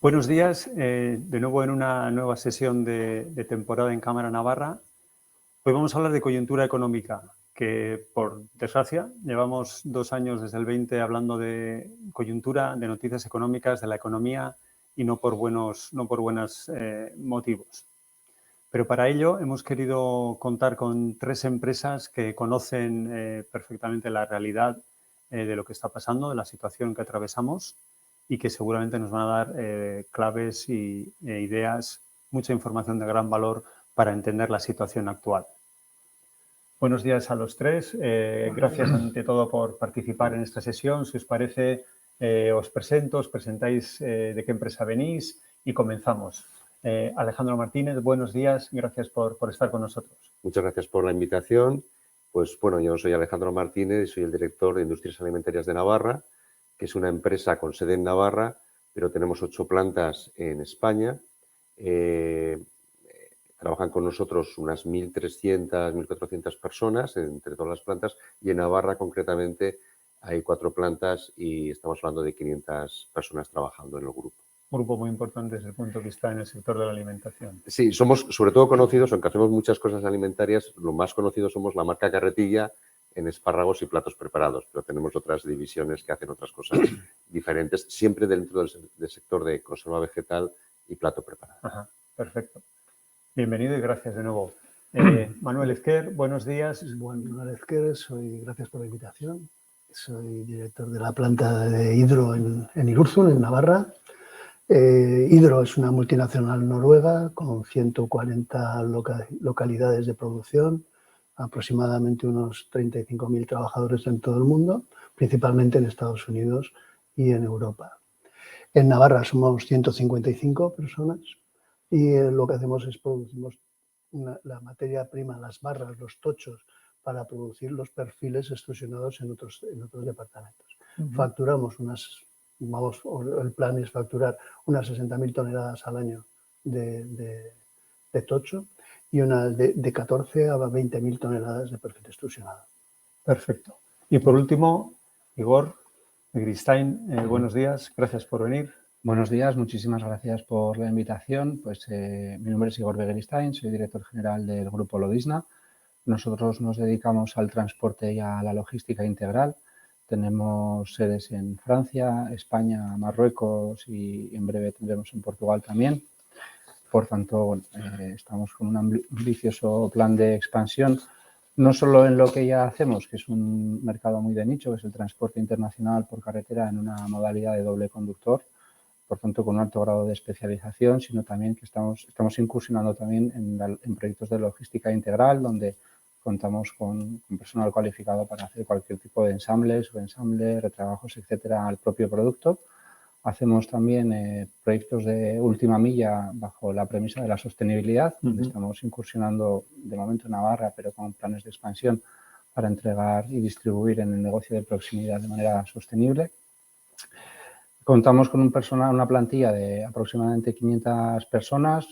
Buenos días, de nuevo en una nueva sesión de temporada en Cámara Navarra. Hoy vamos a hablar de coyuntura económica, que por desgracia llevamos 2 años desde el 20 hablando de coyuntura, de noticias económicas, de la economía y no por buenos motivos. Pero para ello hemos querido contar con 3 empresas que conocen perfectamente la realidad de lo que está pasando, de la situación que atravesamos y que seguramente nos van a dar claves e ideas, mucha información de gran valor para entender la situación actual. Buenos días a los 3. Gracias ante todo por participar en esta sesión. Si os parece, os presentáis de qué empresa venís y comenzamos. Alejandro Martínez, buenos días. Gracias por estar con nosotros. Muchas gracias por la invitación. Pues bueno, yo soy Alejandro Martínez y soy el director de Industrias Alimentarias de Navarra, que es una empresa con sede en Navarra, pero tenemos 8 plantas en España. Trabajan con nosotros unas 1.300, 1.400 personas entre todas las plantas y en Navarra concretamente hay 4 plantas y estamos hablando de 500 personas trabajando en el grupo. Un grupo muy importante desde el punto de vista en el sector de la alimentación. Sí, somos sobre todo conocidos, aunque hacemos muchas cosas alimentarias, lo más conocido somos la marca Carretilla en espárragos y platos preparados, pero tenemos otras divisiones que hacen otras cosas diferentes, siempre dentro del sector de conserva vegetal y plato preparado. Ajá, perfecto. Bienvenido y gracias de nuevo. Manuel Ezquer, buenos días. Manuel Ezquer, gracias por la invitación. Soy director de la planta de Hydro en Irurzun, en Navarra. Hydro es una multinacional noruega con 140 localidades de producción, aproximadamente unos 35.000 trabajadores en todo el mundo, principalmente en Estados Unidos y en Europa. En Navarra somos 155 personas y lo que hacemos es producimos la materia prima, las barras, los tochos, para producir los perfiles extrusionados en otros departamentos. Facturamos el plan es facturar unas 60.000 toneladas al año de tocho y unas de 14 a 20.000 toneladas de perfil extrusionado. Perfecto. Y por último, Igor Begiristain, buenos días, gracias por venir. Buenos días, muchísimas gracias por la invitación. Pues mi nombre es Igor Begiristain, soy director general del Grupo Lodisna. Nosotros nos dedicamos al transporte y a la logística integral. Tenemos sedes en Francia, España, Marruecos y en breve tendremos en Portugal también. Por tanto, estamos con un ambicioso plan de expansión, no solo en lo que ya hacemos, que es un mercado muy de nicho, que es el transporte internacional por carretera en una modalidad de doble conductor, por tanto con un alto grado de especialización, sino también que estamos incursionando también en proyectos de logística integral, donde contamos con personal cualificado para hacer cualquier tipo de ensambles, retrabajos, etcétera, al propio producto. Hacemos también proyectos de última milla bajo la premisa de la sostenibilidad, donde estamos incursionando de momento en Navarra, pero con planes de expansión para entregar y distribuir en el negocio de proximidad de manera sostenible. Contamos con una plantilla de aproximadamente 500 personas,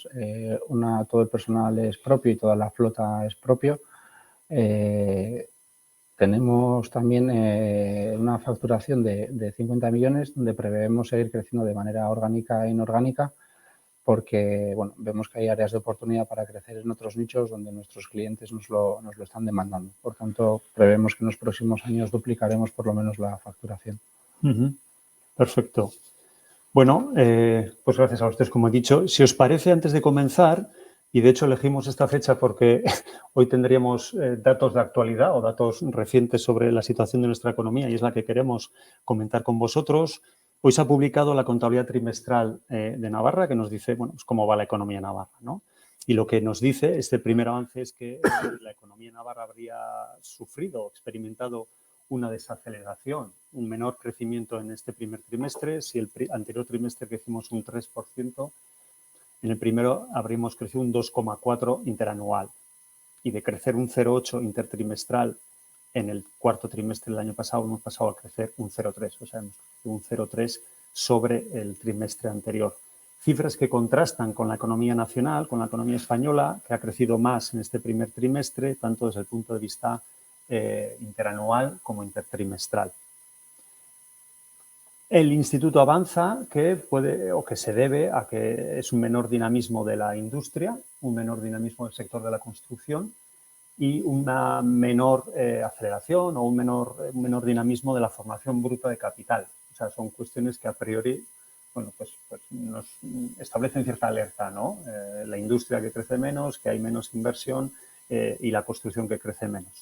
todo el personal es propio y toda la flota es propio. Tenemos también una facturación de 50 millones, donde prevemos seguir creciendo de manera orgánica e inorgánica, porque bueno, vemos que hay áreas de oportunidad para crecer en otros nichos donde nuestros clientes nos lo están demandando. Por tanto, prevemos que en los próximos años duplicaremos por lo menos la facturación. Perfecto. Bueno, pues gracias a ustedes, como he dicho. Si os parece, antes de comenzar, y de hecho elegimos esta fecha porque hoy tendríamos datos de actualidad o datos recientes sobre la situación de nuestra economía y es la que queremos comentar con vosotros. Hoy se ha publicado la contabilidad trimestral de Navarra que nos dice, bueno, pues cómo va la economía navarra, ¿no? Y lo que nos dice este primer avance es que la economía navarra habría sufrido, experimentado una desaceleración, un menor crecimiento en este primer trimestre. Si el anterior trimestre crecimos un 3%, en el primero habríamos crecido un 2,4% interanual y de crecer un 0,8% intertrimestral en el cuarto trimestre del año pasado hemos pasado a crecer un 0,3%, o sea, hemos crecido un 0,3% sobre el trimestre anterior. Cifras que contrastan con la economía nacional, con la economía española, que ha crecido más en este primer trimestre, tanto desde el punto de vista interanual como intertrimestral. El instituto avanza que puede o que se debe a que es un menor dinamismo de la industria, un menor dinamismo del sector de la construcción y una menor aceleración o un menor dinamismo de la formación bruta de capital. O sea, son cuestiones que a priori, bueno, pues nos establecen cierta alerta, ¿no? La industria que crece menos, que hay menos inversión y la construcción que crece menos.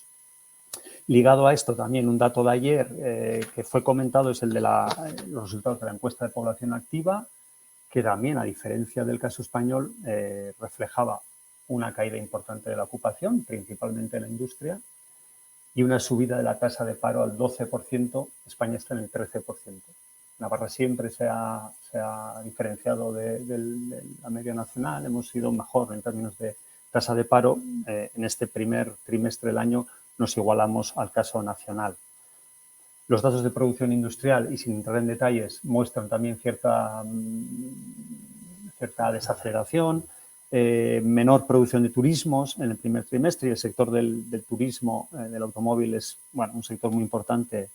Ligado a esto también un dato de ayer que fue comentado es el de los resultados de la encuesta de población activa, que también, a diferencia del caso español, reflejaba una caída importante de la ocupación, principalmente en la industria, y una subida de la tasa de paro al 12%. España está en el 13%. Navarra siempre se ha diferenciado de la media nacional, hemos sido mejor en términos de tasa de paro. En este primer trimestre del año nos igualamos al caso nacional. Los datos de producción industrial, y sin entrar en detalles, muestran también cierta desaceleración, menor producción de turismos en el primer trimestre, y el sector del turismo, del automóvil, es un sector muy importante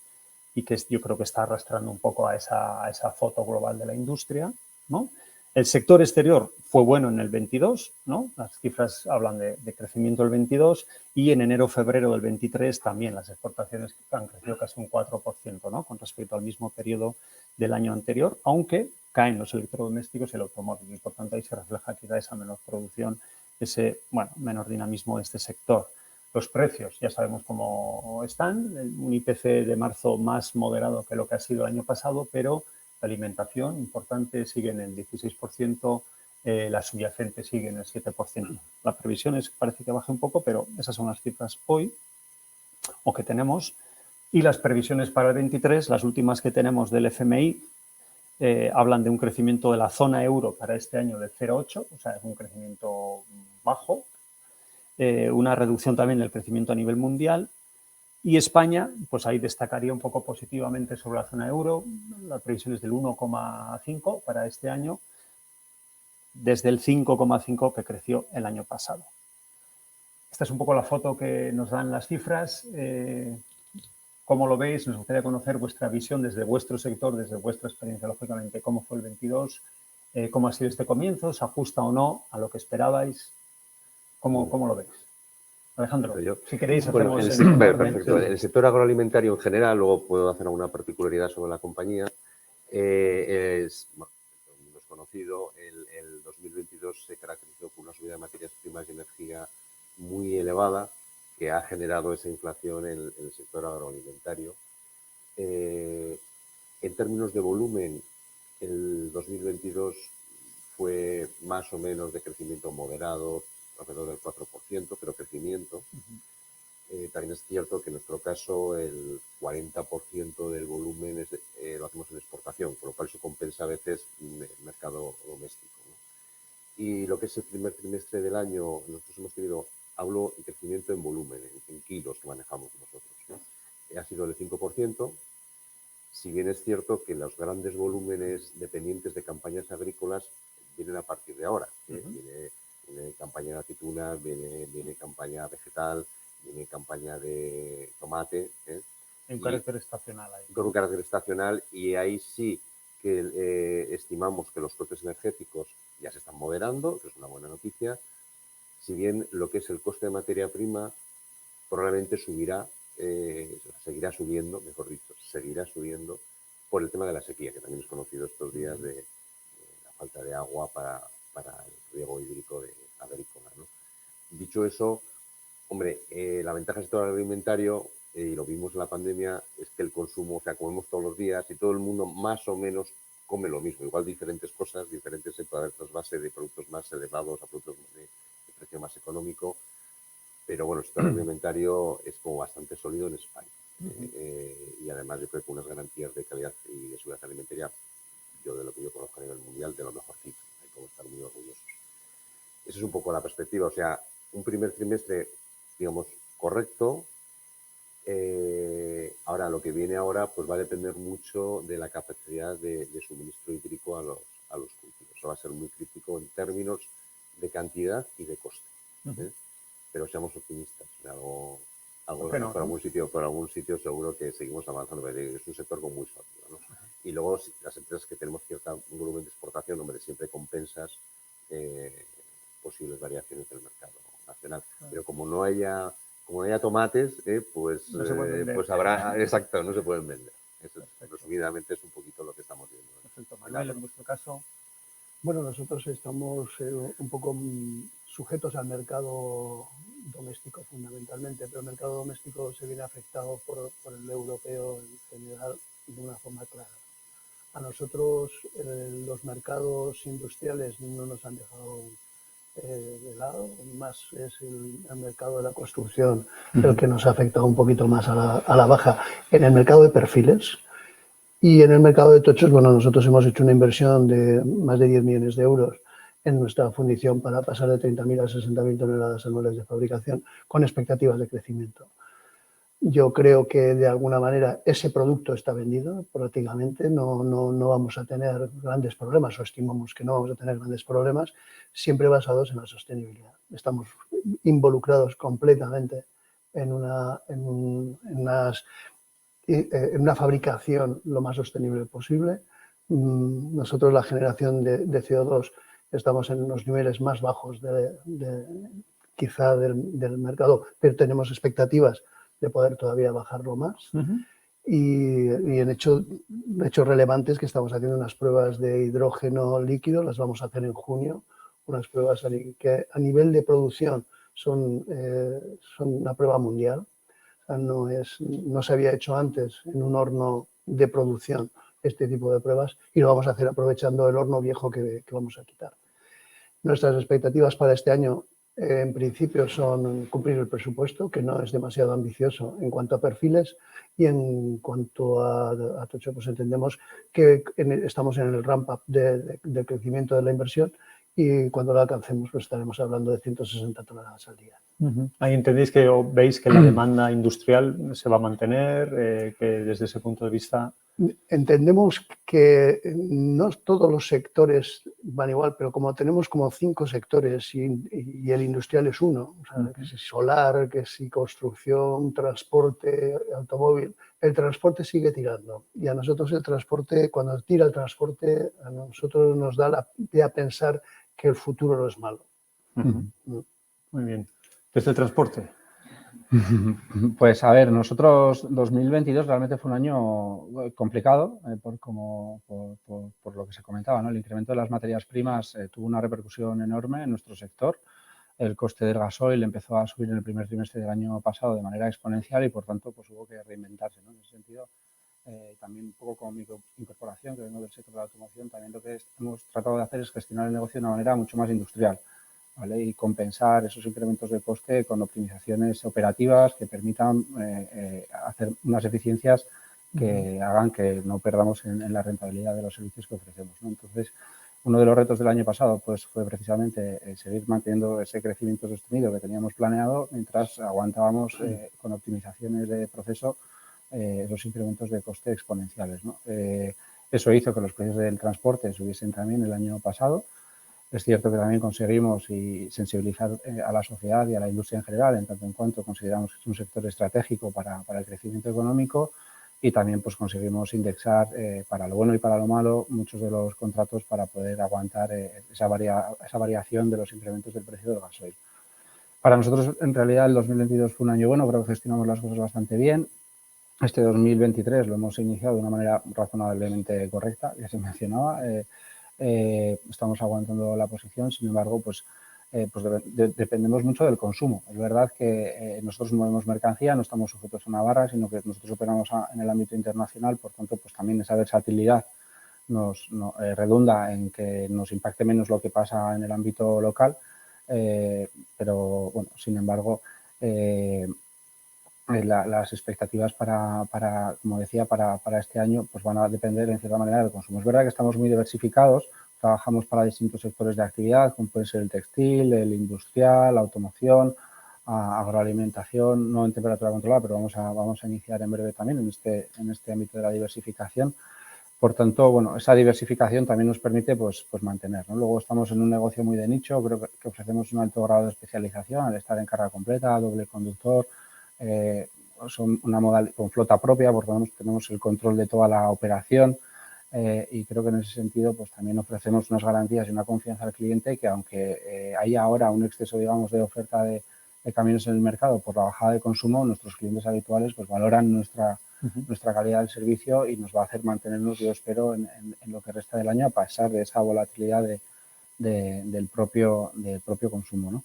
y que yo creo que está arrastrando un poco a esa foto global de la industria, ¿no? El sector exterior fue bueno en el 22, ¿no? Las cifras hablan de crecimiento del 22 y en enero-febrero del 23 también las exportaciones han crecido casi un 4%, ¿no? Con respecto al mismo periodo del año anterior, aunque caen los electrodomésticos y el automóvil y por tanto ahí se refleja quizá esa menor producción, ese menor dinamismo de este sector. Los precios ya sabemos cómo están, un IPC de marzo más moderado que lo que ha sido el año pasado, pero la alimentación importante sigue en el 16%, la subyacente sigue en el 7%. La previsión parece que baje un poco, pero esas son las cifras hoy o que tenemos. Y las previsiones para el 23, las últimas que tenemos del FMI, hablan de un crecimiento de la zona euro para este año de 0,8, o sea, es un crecimiento bajo, una reducción también del crecimiento a nivel mundial. Y España, pues ahí destacaría un poco positivamente sobre la zona euro. La previsión es del 1,5 para este año, desde el 5,5 que creció el año pasado. Esta es un poco la foto que nos dan las cifras. ¿Cómo lo veis? Nos gustaría conocer vuestra visión desde vuestro sector, desde vuestra experiencia, lógicamente. ¿Cómo fue el 22? ¿Cómo ha sido este comienzo? ¿Se ajusta o no a lo que esperabais? ¿Cómo lo veis? Alejandro, si queréis hacemos... Perfecto. En el sector agroalimentario en general, luego puedo hacer alguna particularidad sobre la compañía. Es conocido, el 2022 se caracterizó por una subida de materias primas y energía muy elevada que ha generado esa inflación en el sector agroalimentario. En términos de volumen, el 2022 fue más o menos de crecimiento moderado, alrededor del 4%, pero crecimiento. También es cierto que en nuestro caso el 40% del volumen lo hacemos en exportación, con lo cual eso compensa a veces el mercado doméstico, ¿no? Y lo que es el primer trimestre del año, nosotros hemos tenido, hablo de crecimiento en volumen, en kilos que manejamos nosotros, ¿no? Ha sido del 5%, si bien es cierto que los grandes volúmenes dependientes de campañas agrícolas vienen a partir de ahora. Viene campaña de aceituna, viene campaña vegetal, viene campaña de tomate. En carácter estacional. Con un carácter estacional, y ahí sí que estimamos que los costes energéticos ya se están moderando, que es una buena noticia, si bien lo que es el coste de materia prima probablemente subirá, seguirá subiendo, mejor dicho, seguirá subiendo por el tema de la sequía, que también es conocido estos días de la falta de agua para el riego hídrico agrícola, ¿no? Dicho eso, hombre, la ventaja del sector alimentario, y lo vimos en la pandemia, es que el consumo, o sea, comemos todos los días y todo el mundo más o menos come lo mismo, igual diferentes cosas, diferentes trasvases de productos más elevados a productos de precio más económico, pero bueno, el sector alimentario es como bastante sólido en España. Y además yo creo que unas garantías de calidad y de seguridad alimentaria, yo de lo que yo conozco a nivel mundial, de lo mejorcito. Hay que estar muy orgullosos. Esa es un poco la perspectiva. O sea, un primer trimestre, digamos, correcto. Ahora, lo que viene ahora, pues va a depender mucho de la capacidad de suministro hídrico a los cultivos. Eso va a ser muy crítico en términos de cantidad y de coste. Pero seamos optimistas. Algo por algún sitio seguro que seguimos avanzando. Es un sector con muy sólido, ¿no? Y luego las empresas que tenemos cierto volumen de exportación, hombre, siempre compensas posibles variaciones del mercado nacional. Pero como no haya tomates, pues, no se pueden vender. pues habrá, exacto, no se pueden vender. Eso, resumidamente, es un poquito lo que estamos viendo. Perfecto. Manuel, en vuestro caso. Bueno, nosotros estamos un poco sujetos al mercado doméstico fundamentalmente, pero el mercado doméstico se viene afectado por el europeo en general de una forma clara. A nosotros los mercados industriales no nos han dejado de lado, más es el mercado de la construcción el que nos ha afectado un poquito más a la baja. En el mercado de perfiles y en el mercado de tochos, bueno, nosotros hemos hecho una inversión de más de 10 millones de euros en nuestra fundición para pasar de 30.000 a 60.000 toneladas anuales de fabricación con expectativas de crecimiento. Yo creo que de alguna manera ese producto está vendido prácticamente, no vamos a tener grandes problemas, o estimamos que no vamos a tener grandes problemas, siempre basados en la sostenibilidad. Estamos involucrados completamente en una fabricación lo más sostenible posible. Nosotros la generación de CO2 estamos en los niveles más bajos quizá del mercado, pero tenemos expectativas de poder todavía bajarlo más. Y en hechos relevantes que estamos haciendo unas pruebas de hidrógeno líquido, las vamos a hacer en junio, unas pruebas que a nivel de producción son una prueba mundial. O sea, no se había hecho antes en un horno de producción este tipo de pruebas y lo vamos a hacer aprovechando el horno viejo que vamos a quitar. Nuestras expectativas para este año en principio son cumplir el presupuesto, que no es demasiado ambicioso en cuanto a perfiles, y en cuanto a tocho, pues entendemos que estamos en el ramp-up del crecimiento de la inversión y cuando lo alcancemos pues estaremos hablando de 160 toneladas al día. Ahí entendéis que o veis que la demanda industrial se va a mantener, que desde ese punto de vista... Entendemos que no todos los sectores van igual, pero como tenemos como 5 sectores y el industrial es uno, o sea, que si solar, que si construcción, transporte, automóvil, el transporte sigue tirando. Y a nosotros el transporte, cuando tira el transporte, a nosotros nos da la idea a pensar que el futuro no es malo. Muy bien. ¿Desde el transporte? Pues a ver, nosotros 2022 realmente fue un año complicado por lo que se comentaba, ¿no? El incremento de las materias primas tuvo una repercusión enorme en nuestro sector. El coste del gasoil empezó a subir en el primer trimestre del año pasado de manera exponencial y por tanto pues hubo que reinventarse, ¿no? En ese sentido, también un poco como mi incorporación, que vengo del sector de la automoción, también lo que hemos tratado de hacer es gestionar el negocio de una manera mucho más industrial, ¿vale? Y compensar esos incrementos de coste con optimizaciones operativas que permitan hacer unas eficiencias que hagan que no perdamos en la rentabilidad de los servicios que ofrecemos, ¿no? Entonces, uno de los retos del año pasado pues, fue precisamente seguir manteniendo ese crecimiento sostenido que teníamos planeado mientras aguantábamos con optimizaciones de proceso esos incrementos de coste exponenciales, ¿no? Eso hizo que los precios del transporte subiesen también el año pasado. Es cierto que también conseguimos sensibilizar a la sociedad y a la industria en general, en tanto en cuanto consideramos que es un sector estratégico para el crecimiento económico y también pues, conseguimos indexar para lo bueno y para lo malo muchos de los contratos para poder aguantar esa variación de los incrementos del precio del gasoil. Para nosotros, en realidad, el 2022 fue un año bueno, creo que gestionamos las cosas bastante bien. Este 2023 lo hemos iniciado de una manera razonablemente correcta, ya se mencionaba. Estamos aguantando la posición, sin embargo, dependemos mucho del consumo. Es verdad que nosotros movemos mercancía, no estamos sujetos a una barra, sino que nosotros operamos en el ámbito internacional, por tanto, pues también esa versatilidad nos redunda en que nos impacte menos lo que pasa en el ámbito local, pero bueno, sin embargo, las expectativas como decía, para este año pues van a depender en cierta manera del consumo. Es verdad que estamos muy diversificados, trabajamos para distintos sectores de actividad, como puede ser el textil, el industrial, la automoción, agroalimentación, no en temperatura controlada, pero vamos a iniciar en breve también en este ámbito de la diversificación. Por tanto, bueno, esa diversificación también nos permite pues mantener, ¿no? Luego estamos en un negocio muy de nicho, creo que ofrecemos un alto grado de especialización al estar en carga completa, doble conductor, son una modalidad con flota propia, por lo tanto tenemos el control de toda la operación y creo que en ese sentido pues también ofrecemos unas garantías y una confianza al cliente que aunque haya ahora un exceso, digamos, de oferta de camiones en el mercado por la bajada de consumo, nuestros clientes habituales pues valoran nuestra calidad del servicio y nos va a hacer mantenernos, yo espero, en lo que resta del año a pesar de esa volatilidad del propio consumo, ¿no?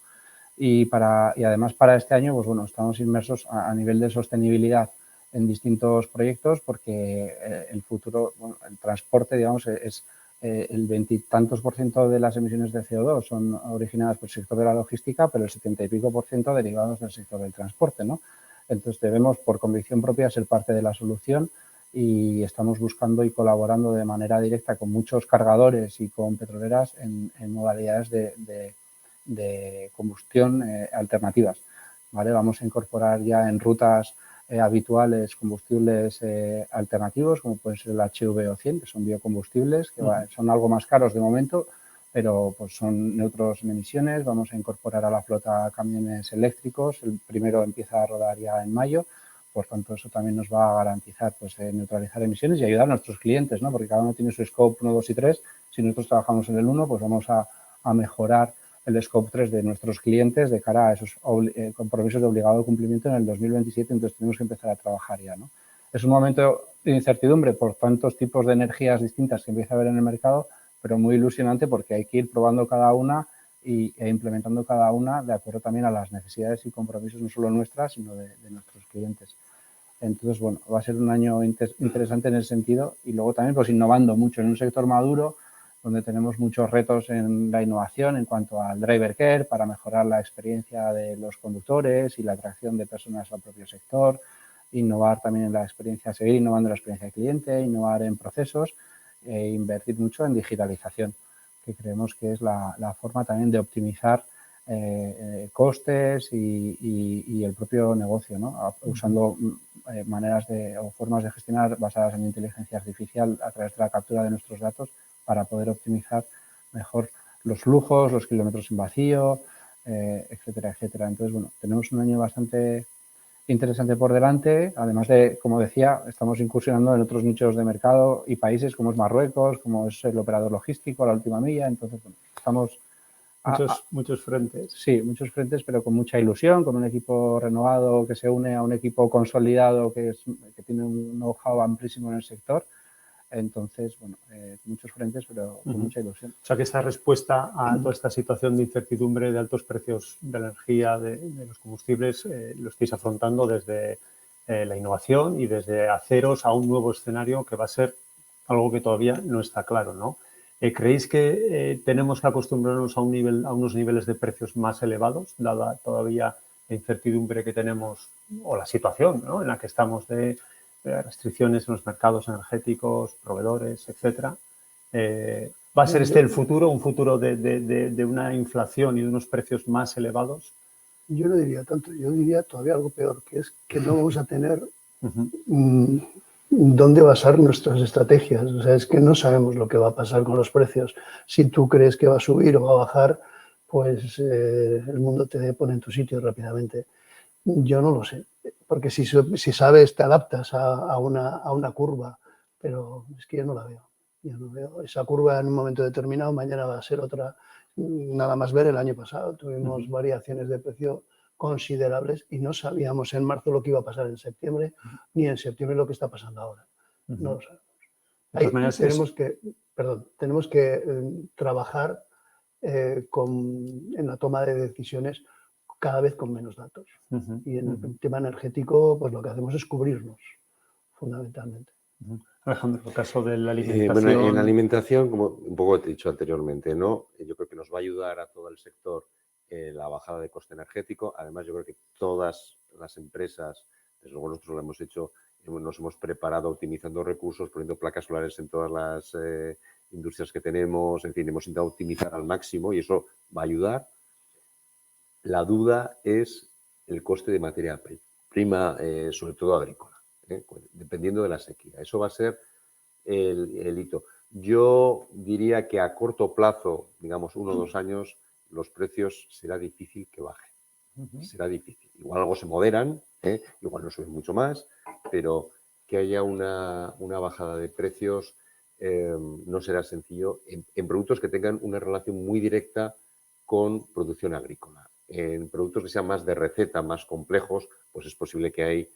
Y además para este año, pues bueno, estamos inmersos a nivel de sostenibilidad en distintos proyectos porque el futuro, bueno, el transporte, digamos, es el 20 y tantos % de las emisiones de CO2 son originadas por el sector de la logística, pero el 70 y pico % derivados del sector del transporte, ¿no? Entonces debemos, por convicción propia, ser parte de la solución y estamos buscando y colaborando de manera directa con muchos cargadores y con petroleras en modalidades de combustión alternativas, ¿vale? Vamos a incorporar ya en rutas habituales combustibles alternativos, como pueden ser el HVO100, que son biocombustibles, que son algo más caros de momento, pero pues son neutros en emisiones. Vamos a incorporar a la flota camiones eléctricos. El primero empieza a rodar ya en mayo. Por tanto, eso también nos va a garantizar pues, neutralizar emisiones y ayudar a nuestros clientes, ¿no? Porque cada uno tiene su scope 1, 2 y 3. Si nosotros trabajamos en el 1, pues vamos a mejorar el scope 3 de nuestros clientes de cara a esos compromisos de obligado cumplimiento en el 2027, entonces tenemos que empezar a trabajar ya, ¿no? Es un momento de incertidumbre por tantos tipos de energías distintas que empieza a haber en el mercado, pero muy ilusionante porque hay que ir probando cada una e implementando cada una de acuerdo también a las necesidades y compromisos no solo nuestras, sino de nuestros clientes. Entonces, bueno, va a ser un año interesante en ese sentido y luego también pues innovando mucho en un sector maduro donde tenemos muchos retos en la innovación en cuanto al driver care para mejorar la experiencia de los conductores y la atracción de personas al propio sector, innovar también en la experiencia, seguir innovando en la experiencia del cliente, innovar en procesos e invertir mucho en digitalización, que creemos que es la forma también de optimizar costes y el propio negocio, ¿no? Usando maneras o formas de gestionar basadas en inteligencia artificial a través de la captura de nuestros datos para poder optimizar mejor los flujos, los kilómetros en vacío, etcétera, etcétera. Entonces, bueno, tenemos un año bastante interesante por delante. Además de, como decía, estamos incursionando en otros nichos de mercado y países como es Marruecos, como es el operador logístico, la última milla. Entonces, bueno, estamos... Muchos frentes. Sí, muchos frentes, pero con mucha ilusión, con un equipo renovado que se une a un equipo consolidado que tiene un know-how amplísimo en el sector. Entonces, bueno, muchos frentes, pero con mucha ilusión. O sea, que esa respuesta a toda esta situación de incertidumbre, de altos precios de la energía, de los combustibles, lo estáis afrontando desde la innovación y desde haceros a un nuevo escenario que va a ser algo que todavía no está claro, ¿no? ¿Creéis que tenemos que acostumbrarnos a unos niveles de precios más elevados, dada todavía la incertidumbre que tenemos o la situación, ¿no?, en la que estamos de restricciones en los mercados energéticos, proveedores, etcétera? ¿Va a ser el futuro, un futuro de una inflación y de unos precios más elevados? Yo no diría tanto, yo diría todavía algo peor, que es que no vamos a tener dónde basar nuestras estrategias. O sea, es que no sabemos lo que va a pasar con los precios. Si tú crees que va a subir o va a bajar, pues el mundo te pone en tu sitio rápidamente. Yo no lo sé, porque si sabes, te adaptas a una curva, pero es que yo no la veo. Yo no veo esa curva en un momento determinado, mañana va a ser otra. Nada más ver el año pasado, tuvimos variaciones de precio considerables y no sabíamos en marzo lo que iba a pasar en septiembre, ni en septiembre lo que está pasando ahora. No lo sabemos. Tenemos que trabajar en la toma de decisiones cada vez con menos datos. Y en el tema energético, pues lo que hacemos es cubrirnos, fundamentalmente. Alejandro, el caso de la alimentación. Bueno, en la alimentación, como un poco he dicho anteriormente, ¿no? Yo creo que nos va a ayudar a todo el sector la bajada de coste energético. Además, yo creo que todas las empresas, desde luego nosotros lo hemos hecho, nos hemos preparado optimizando recursos, poniendo placas solares en todas las industrias que tenemos. En fin, hemos intentado optimizar al máximo y eso va a ayudar. La duda es el coste de materia prima, sobre todo agrícola, dependiendo de la sequía. Eso va a ser el hito. Yo diría que a corto plazo, digamos 1 o 2 años, los precios será difícil que bajen. Será difícil. Igual algo se moderan, igual no suben mucho más, pero que haya una bajada de precios no será sencillo en productos que tengan una relación muy directa con producción agrícola. En productos que sean más de receta, más complejos, pues es posible que ahí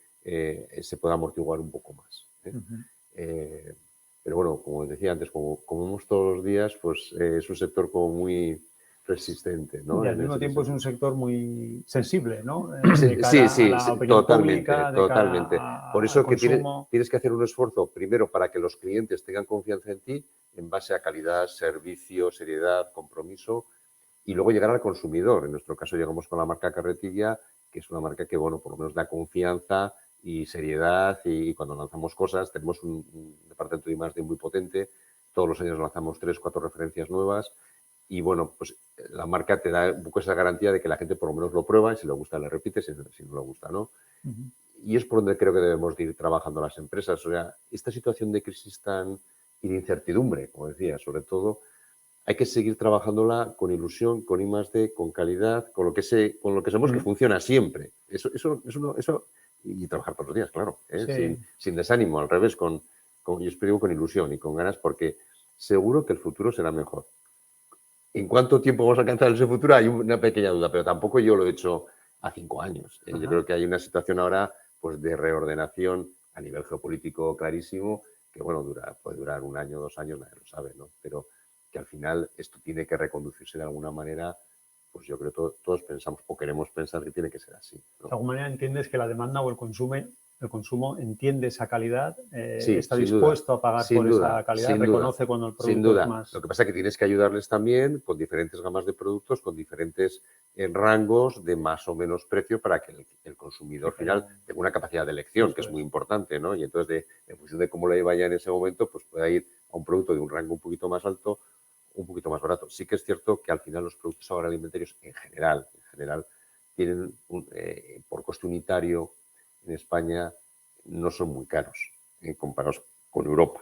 se pueda amortiguar un poco más. Pero bueno, como decía antes, como vemos todos los días, pues es un sector como muy resistente, ¿no? Y al mismo tiempo es un sector muy sensible, ¿no? Sí, De cara sí, a la opinión totalmente, pública, de totalmente. cara Por al eso que consumo. tienes que hacer un esfuerzo primero para que los clientes tengan confianza en ti en base a calidad, servicio, seriedad, compromiso y luego llegar al consumidor. En nuestro caso llegamos con la marca Carretilla, que es una marca que, bueno, por lo menos da confianza y seriedad y cuando lanzamos cosas tenemos un departamento de I+D muy potente. Todos los años lanzamos 3, 4 referencias nuevas. Y bueno, pues la marca te da un poco esa garantía de que la gente por lo menos lo prueba y si le gusta le repite, si no le gusta, ¿no? Y es por donde creo que debemos de ir trabajando las empresas. O sea, esta situación de crisis y de incertidumbre, como decía, sobre todo, hay que seguir trabajándola con ilusión, con I+D, con calidad, con lo que sabemos que funciona siempre. Eso, y trabajar todos los días, claro, Sí. sin desánimo, al revés, yo espero con ilusión y con ganas, porque seguro que el futuro será mejor. ¿En cuánto tiempo vamos a alcanzar ese futuro? Hay una pequeña duda, pero tampoco yo lo he hecho a 5 años. Yo creo que hay una situación ahora pues, de reordenación a nivel geopolítico clarísimo, que bueno, puede durar 1 año, 2 años, nadie lo sabe, ¿no? Pero que al final esto tiene que reconducirse de alguna manera, pues yo creo que todos pensamos o queremos pensar que tiene que ser así, ¿no? De alguna manera entiendes que la demanda o el consumo entiende esa calidad, Sí, está sin dispuesto duda, a pagar sin por duda, esa calidad, sin duda, reconoce cuando el sin producto es duda. más... Lo que pasa es que tienes que ayudarles también con diferentes gamas de productos, con diferentes rangos de más o menos precio para que el consumidor final tenga una capacidad de elección, que es muy importante, ¿no? Y entonces, en función de cómo le vaya en ese momento, pues pueda ir a un producto de un rango un poquito más alto, un poquito más barato. Sí que es cierto que al final los productos agroalimentarios en general tienen por coste unitario en España no son muy caros comparados con Europa.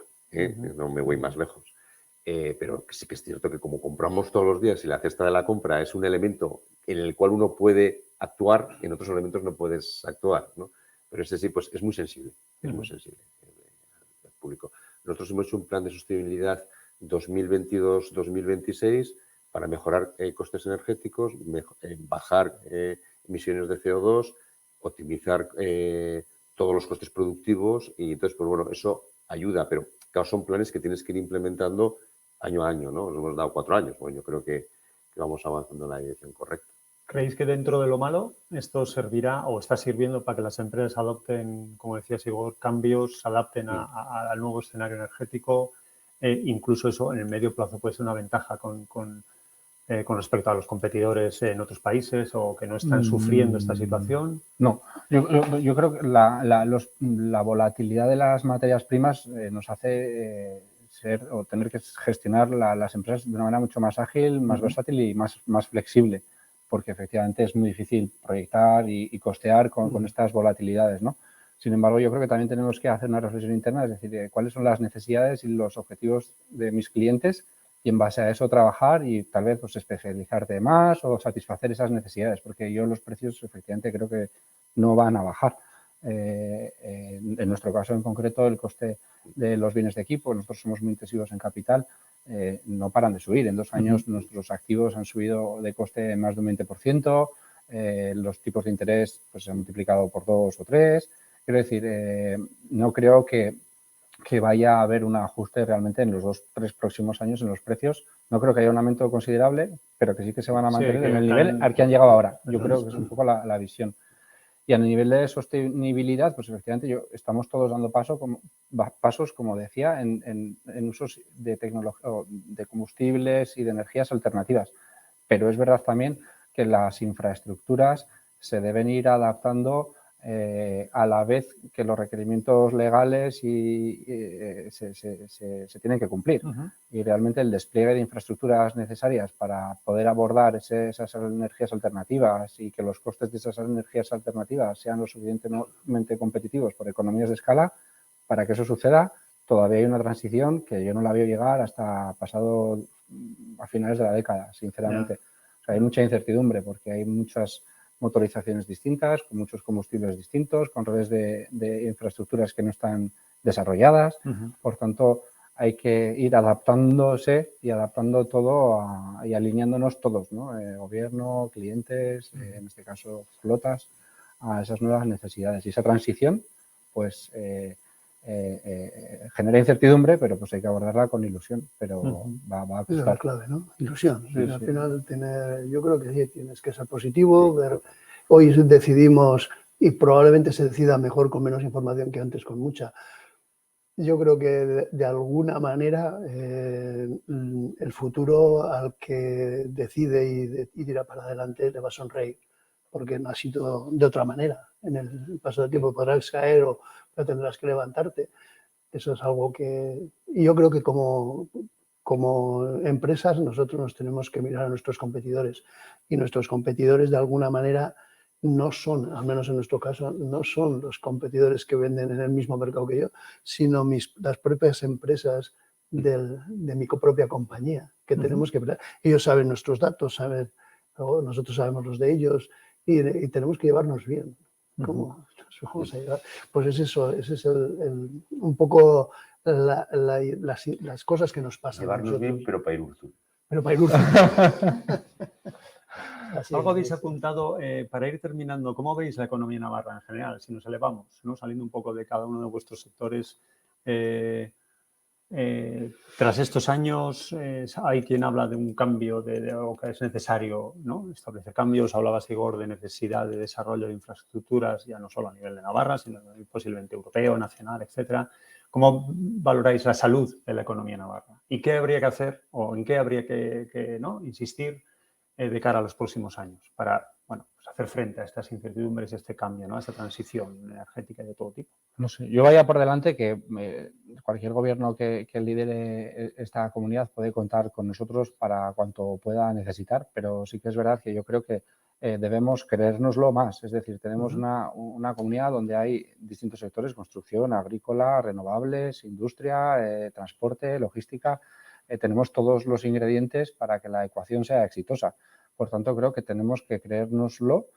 No me voy más lejos. Pero sí que es cierto que como compramos todos los días y la cesta de la compra es un elemento en el cual uno puede actuar, en otros elementos no puedes actuar, ¿no? Pero ese sí, pues es muy sensible, al público. Nosotros hemos hecho un plan de sostenibilidad 2022-2026 para mejorar costes energéticos, bajar emisiones de CO2, optimizar todos los costes productivos y entonces, pues bueno, eso ayuda, pero claro, son planes que tienes que ir implementando año a año, ¿no? Nos hemos dado 4 años, bueno, yo creo que vamos avanzando en la dirección correcta. ¿Creéis que dentro de lo malo esto servirá o está sirviendo para que las empresas adopten, como decías Igor, cambios, se adapten al nuevo escenario energético? Incluso eso en el medio plazo puede ser una ventaja con respecto a los competidores en otros países o que no están sufriendo esta situación. No, yo creo que la volatilidad de las materias primas nos hace tener que gestionar las empresas de una manera mucho más ágil, más versátil y más flexible, porque efectivamente es muy difícil proyectar y costear con estas volatilidades, ¿no? Sin embargo, yo creo que también tenemos que hacer una reflexión interna, es decir, cuáles son las necesidades y los objetivos de mis clientes y en base a eso trabajar y tal vez pues, especializarte más o satisfacer esas necesidades, porque yo los precios efectivamente creo que no van a bajar. En nuestro caso en concreto, el coste de los bienes de equipo, nosotros somos muy intensivos en capital, no paran de subir. En 2 años nuestros activos han subido de coste más de un 20%, los tipos de interés pues, se han multiplicado por 2 o 3. Quiero decir, no creo que vaya a haber un ajuste realmente en los 2-3 próximos años en los precios. No creo que haya un aumento considerable, pero que sí que se van a mantener en el nivel al que han llegado ahora. Yo creo que es un poco la visión. Y a nivel de sostenibilidad, pues efectivamente estamos todos dando pasos, como decía, en usos de tecnología, de combustibles y de energías alternativas. Pero es verdad también que las infraestructuras se deben ir adaptando a la vez que los requerimientos legales se tienen que cumplir. Y realmente el despliegue de infraestructuras necesarias para poder abordar esas energías alternativas y que los costes de esas energías alternativas sean lo suficientemente competitivos por economías de escala, para que eso suceda, todavía hay una transición que yo no la veo llegar hasta pasado a finales de la década, sinceramente. O sea, hay mucha incertidumbre porque hay muchas motorizaciones distintas, con muchos combustibles distintos, con redes de infraestructuras que no están desarrolladas. Por tanto, hay que ir adaptándose y adaptando todo y alineándonos todos, ¿no? Gobierno, clientes, en este caso flotas, a esas nuevas necesidades. Y esa transición, pues, genera incertidumbre, pero pues hay que abordarla con ilusión, pero va a costar. Es la clave, ¿no? Ilusión. Sí, Al sí. final, yo creo que sí, tienes que ser positivo. Hoy decidimos, y probablemente se decida mejor con menos información que antes con mucha. Yo creo que de alguna manera el futuro al que decide y dirá para adelante le va a sonreír, porque no ha sido de otra manera. En el paso del tiempo podrás caer o tendrás que levantarte. Eso es algo que... Y yo creo que como empresas nosotros nos tenemos que mirar a nuestros competidores, y nuestros competidores de alguna manera no son, al menos en nuestro caso, no son los competidores que venden en el mismo mercado que yo, sino las propias empresas de mi propia compañía, que tenemos que... Ellos saben nuestros datos, nosotros sabemos los de ellos, y tenemos que llevarnos bien. ¿Cómo nos vamos a llevar? Pues es eso, ese es un poco las cosas que nos pasan. Llevarnos bien, pero para ir Urzul. Pero para ir Urzul. Algo habéis apuntado, para ir terminando, ¿cómo veis la economía navarra en general? Si nos elevamos, ¿no? Saliendo un poco de cada uno de vuestros sectores, tras estos años hay quien habla de un cambio, de algo que es necesario, ¿no? Establecer cambios. Hablabas, Igor, de necesidad de desarrollo de infraestructuras, ya no solo a nivel de Navarra, sino posiblemente europeo, nacional, etcétera. ¿Cómo valoráis la salud de la economía navarra? ¿Y qué habría que hacer o en qué habría que ¿no? insistir de cara a los próximos años para, bueno, pues hacer frente a estas incertidumbres, a este cambio, ¿no? A esta transición energética de todo tipo? No sé, yo vaya por delante que cualquier gobierno que lidere esta comunidad puede contar con nosotros para cuanto pueda necesitar, pero sí que es verdad que yo creo que debemos creérnoslo más. Es decir, tenemos una comunidad donde hay distintos sectores: construcción, agrícola, renovables, industria, transporte, logística. Tenemos todos los ingredientes para que la ecuación sea exitosa. Por tanto, creo que tenemos que creérnoslo,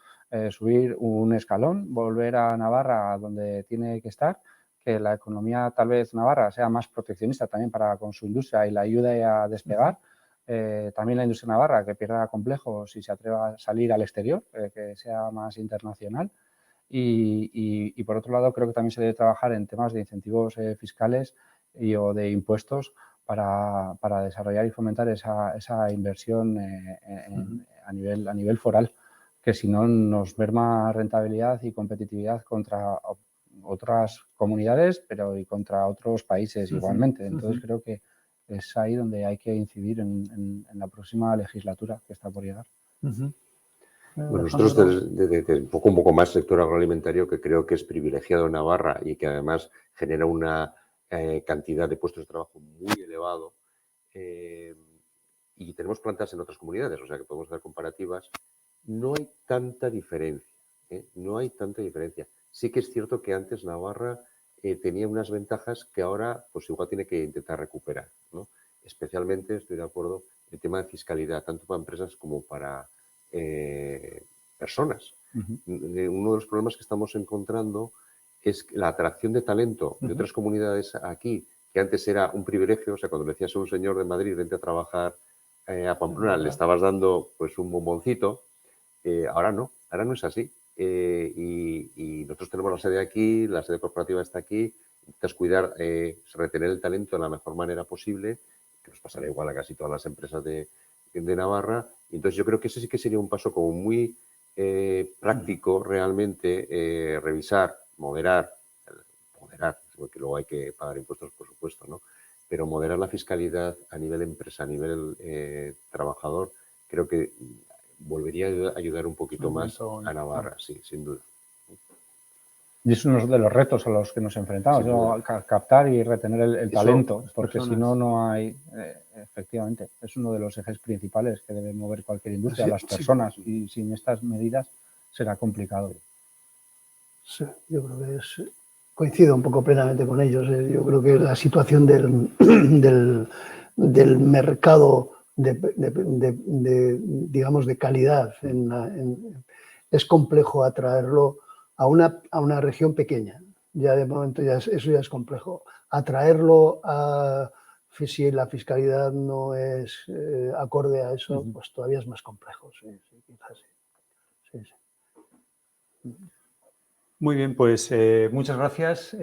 subir un escalón, volver a Navarra donde tiene que estar, que la economía tal vez navarra sea más proteccionista también con su industria y la ayude a despegar. También la industria navarra que pierda complejos y se atreva a salir al exterior, que sea más internacional. Y por otro lado, creo que también se debe trabajar en temas de incentivos fiscales o de impuestos para desarrollar y fomentar esa inversión a nivel foral, que si no nos merma rentabilidad y competitividad contra otras comunidades, pero y contra otros países igualmente. Entonces creo que es ahí donde hay que incidir en la próxima legislatura que está por llegar. Bueno, nosotros desde un poco más sector agroalimentario, que creo que es privilegiado en Navarra y que además genera una cantidad de puestos de trabajo muy elevado, y tenemos plantas en otras comunidades, o sea que podemos hacer comparativas. No hay tanta diferencia, no hay tanta diferencia. Sí que es cierto que antes Navarra tenía unas ventajas que ahora pues igual tiene que intentar recuperar, ¿no? Especialmente, estoy de acuerdo, el tema de fiscalidad, tanto para empresas como para personas. Uno de los problemas que estamos encontrando es la atracción de talento de otras comunidades aquí, que antes era un privilegio. O sea, cuando le decías a un señor de Madrid, vente a trabajar a Pamplona, le estabas dando pues un bomboncito. Ahora no es así. Y nosotros tenemos la sede aquí, la sede corporativa está aquí. Intentas cuidar, retener el talento de la mejor manera posible, que nos pasará igual a casi todas las empresas de Navarra. Y entonces yo creo que ese sí que sería un paso como muy práctico realmente, revisar, moderar, porque luego hay que pagar impuestos, por supuesto, ¿no? Pero moderar la fiscalidad a nivel empresa, a nivel trabajador, creo que volvería a ayudar un poquito más a Navarra, sí, sin duda. Y es uno de los retos a los que nos enfrentamos, ¿no? Captar y retener el talento, porque si no, no hay... efectivamente, es uno de los ejes principales que debe mover cualquier industria, las personas, y sin estas medidas será complicado. Sí, yo creo que coincido un poco plenamente con ellos. Yo creo que la situación del mercado digamos, de calidad es complejo atraerlo a una región pequeña. Ya de momento eso ya es complejo. Atraerlo a si la fiscalidad no es acorde a eso, pues todavía es más complejo. Sí, quizás sí. Muy bien, pues muchas gracias.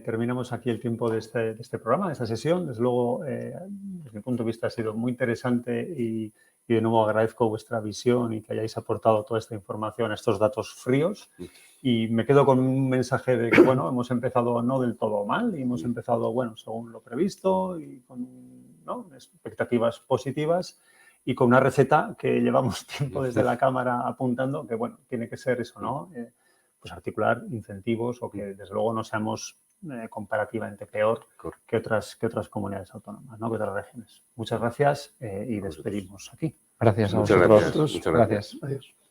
Terminamos aquí el tiempo de este programa, de esta sesión. Desde luego, desde mi punto de vista, ha sido muy interesante y de nuevo agradezco vuestra visión y que hayáis aportado toda esta información, estos datos fríos. Y me quedo con un mensaje de que, bueno, hemos empezado no del todo mal y hemos empezado, bueno, según lo previsto y con, ¿no?, expectativas positivas y con una receta que llevamos tiempo desde la Cámara apuntando, que, bueno, tiene que ser eso, ¿no? Pues articular incentivos o que, desde luego, no seamos comparativamente peor que otras comunidades autónomas, ¿no?, que otras regiones. Muchas gracias y despedimos aquí. Gracias a Muchas vosotros. gracias. Muchas gracias. Adiós.